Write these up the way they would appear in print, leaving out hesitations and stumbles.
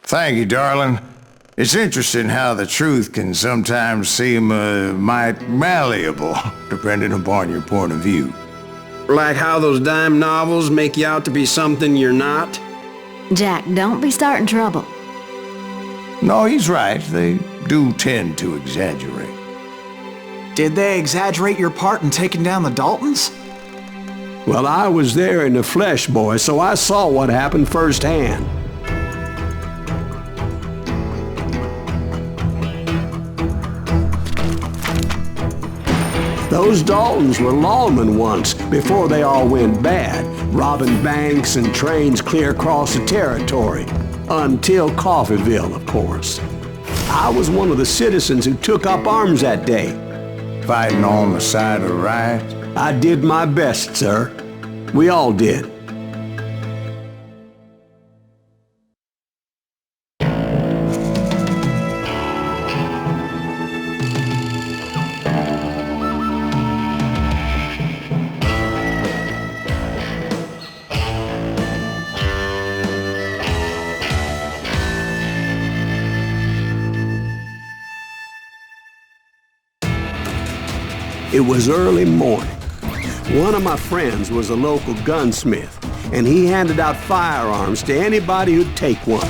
Thank you, darling. It's interesting how the truth can sometimes seem might malleable, depending upon your point of view. Like how those dime novels make you out to be something you're not? Jack, don't be starting trouble. No, he's right. They do tend to exaggerate. Did they exaggerate your part in taking down the Daltons? Well, I was there in the flesh, boy, so I saw what happened firsthand. Those Daltons were lawmen once, before they all went bad, robbing banks and trains clear across the territory. Until Coffeeville, of course. I was one of the citizens who took up arms that day. Fighting on the side of the right? I did my best, sir. We all did. It was early morning. One of my friends was a local gunsmith, and he handed out firearms to anybody who'd take one.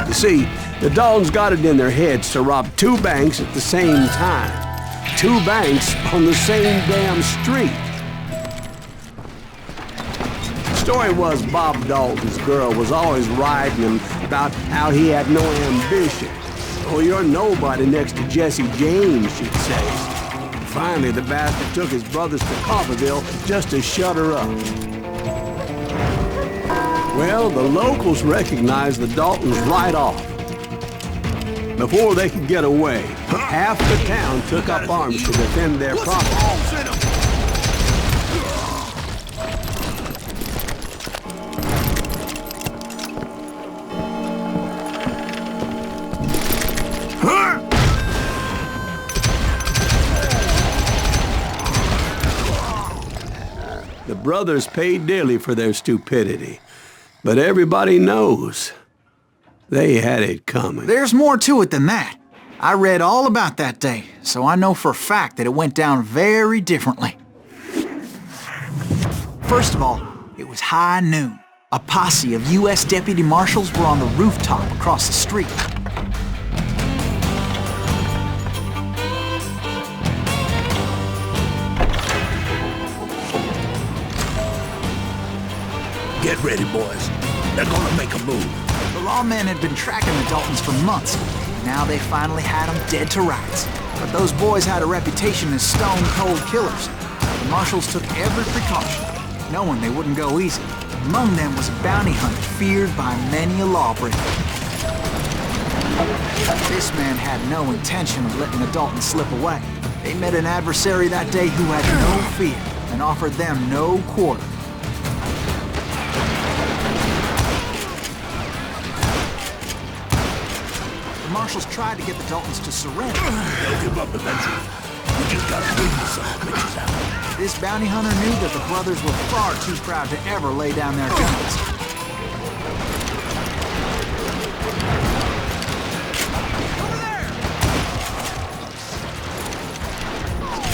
You see, the Daltons got it in their heads to rob 2 banks at the same time. 2 banks on the same damn street. The story was Bob Dalton's girl was always riding him about how he had no ambition. Oh, you're nobody next to Jesse James, she'd say. Finally, the bastard took his brothers to Coffeeville just to shut her up. Well, the locals recognized the Daltons right off. Before they could get away, half the town took up arms to defend their property. The brothers paid dearly for their stupidity, but everybody knows they had it coming. There's more to it than that. I read all about that day, so I know for a fact that it went down very differently. First of all, it was high noon. A posse of U.S. deputy marshals were on the rooftop across the street. Get ready, boys. They're gonna make a move. The lawmen had been tracking the Daltons for months. Now they finally had them dead to rights. But those boys had a reputation as stone-cold killers. The marshals took every precaution, knowing they wouldn't go easy. Among them was a bounty hunter feared by many a lawbreaker. This man had no intention of letting the Daltons slip away. They met an adversary that day who had no fear and offered them no quarter. The marshals tried to get the Daltons to surrender. They'll give up eventually. We just gotta wait till some bitches out. This bounty hunter knew that the brothers were far too proud to ever lay down their guns.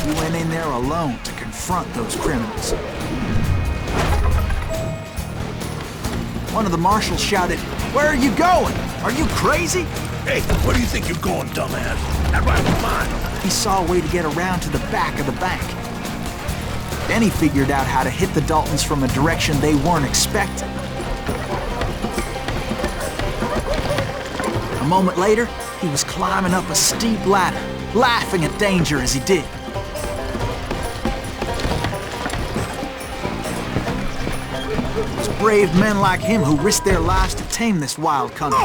He went in there alone to confront those criminals. One of the marshals shouted, "Where are you going? Are you crazy?" Hey, where do you think you're going, dumbass? That rifle's mine. He saw a way to get around to the back of the bank. Then he figured out how to hit the Daltons from a direction they weren't expecting. A moment later, he was climbing up a steep ladder, laughing at danger as he did. It was brave men like him who risked their lives to tame this wild country.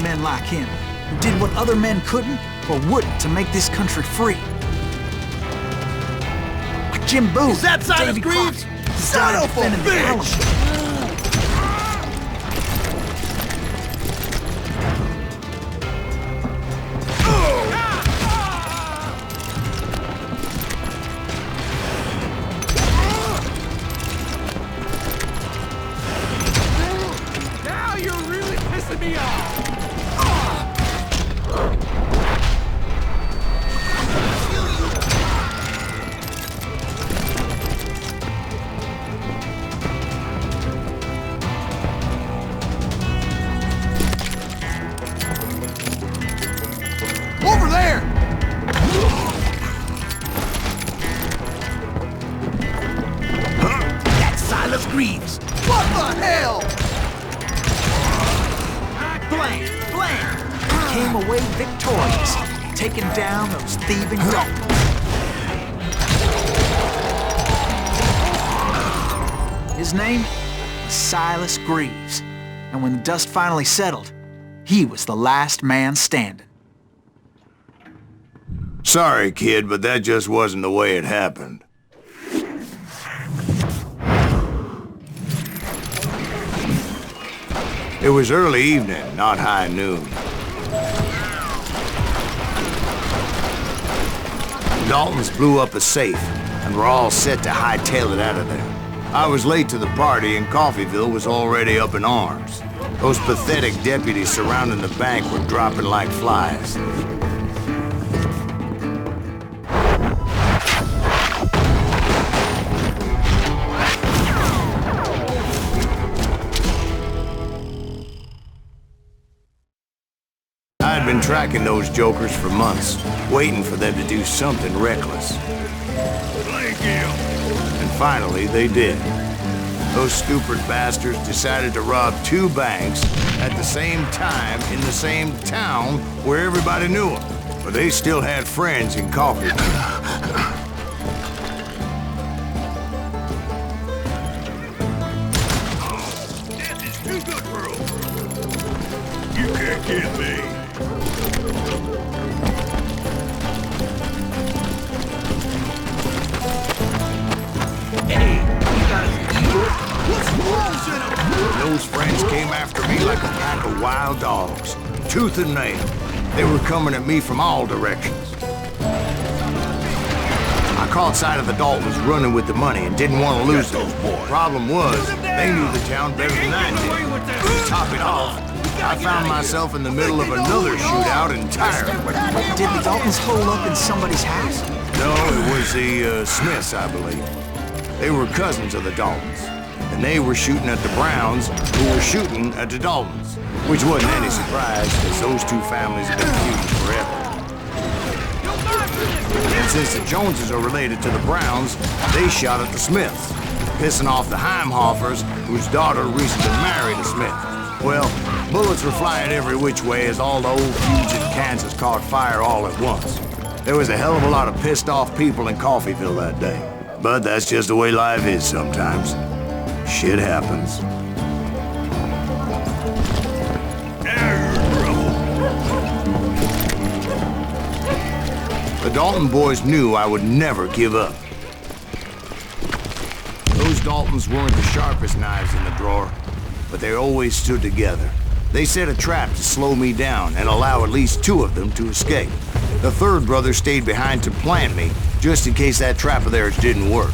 men like him, who did what other men couldn't or wouldn't to make this country free. Like Jim Boone, Is that Silas Davy Greaves? Crockett, who Son died of a defending the bitch! Alamo. Now you're really pissing me off! Over there! That's Silas Greaves! What the hell? Blam! Blam! Came away victorious, taking down those thieving Daltons. His name was Silas Greaves, and when the dust finally settled, he was the last man standing. Sorry, kid, but that just wasn't the way it happened. It was early evening, not high noon. Daltons blew up a safe, and were all set to hightail it out of there. I was late to the party, and Coffeyville was already up in arms. Those pathetic deputies surrounding the bank were dropping like flies. I'd been tracking those jokers for months, waiting for them to do something reckless. Thank you! And finally, they did. Those stupid bastards decided to rob two banks at the same time in the same town where everybody knew them. But they still had friends in Coffeyville. Death is too good for them! You can't get me! Hey, you guys evil? What's wrong with them? Those friends came after me like a pack of wild dogs, tooth and nail. They were coming at me from all directions. I caught sight of the Daltons running with the money and didn't want to lose it. Problem was, they knew the town better than I did. To top it off, I found myself in the middle of another shootout entirely. Did the Daltons hole up in somebody's house? No, it was the Smiths, I believe. They were cousins of the Daltons, and they were shooting at the Browns, who were shooting at the Daltons, which wasn't any surprise, because those two families have been feuding forever. And since the Joneses are related to the Browns, they shot at the Smiths, pissing off the Heimhoffers, whose daughter recently married a Smith. Well, bullets were flying every which way as all the old feuds in Kansas caught fire all at once. There was a hell of a lot of pissed off people in Coffeyville that day. But that's just the way life is sometimes. Shit happens. Now you're in trouble! The Dalton boys knew I would never give up. Those Daltons weren't the sharpest knives in the drawer, but they always stood together. They set a trap to slow me down and allow at least two of them to escape. The third brother stayed behind to plant me, just in case that trap of theirs didn't work.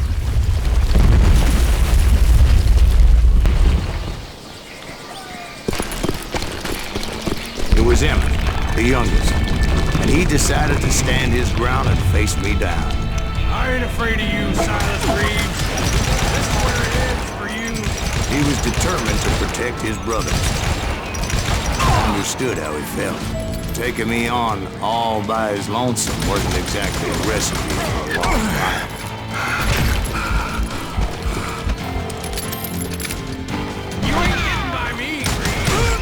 It was Emmett, the youngest, and he decided to stand his ground and face me down. I ain't afraid of you, Silas Greaves. This is where it ends for you. He was determined to protect his brothers. I understood how he felt. Taking me on all by his lonesome wasn't exactly a recipe for a long life. You ain't getting by me, Greaves.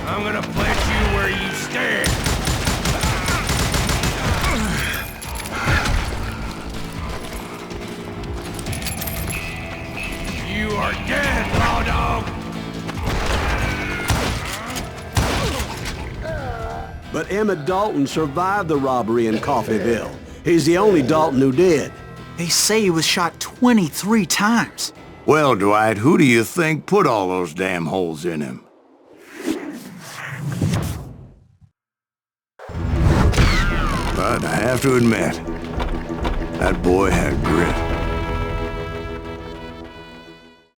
I'm gonna plant you where you stand. But Emmett Dalton survived the robbery in Coffeyville. He's the only Dalton who did. They say he was shot 23 times. Well, Dwight, who do you think put all those damn holes in him? But I have to admit, that boy had grit.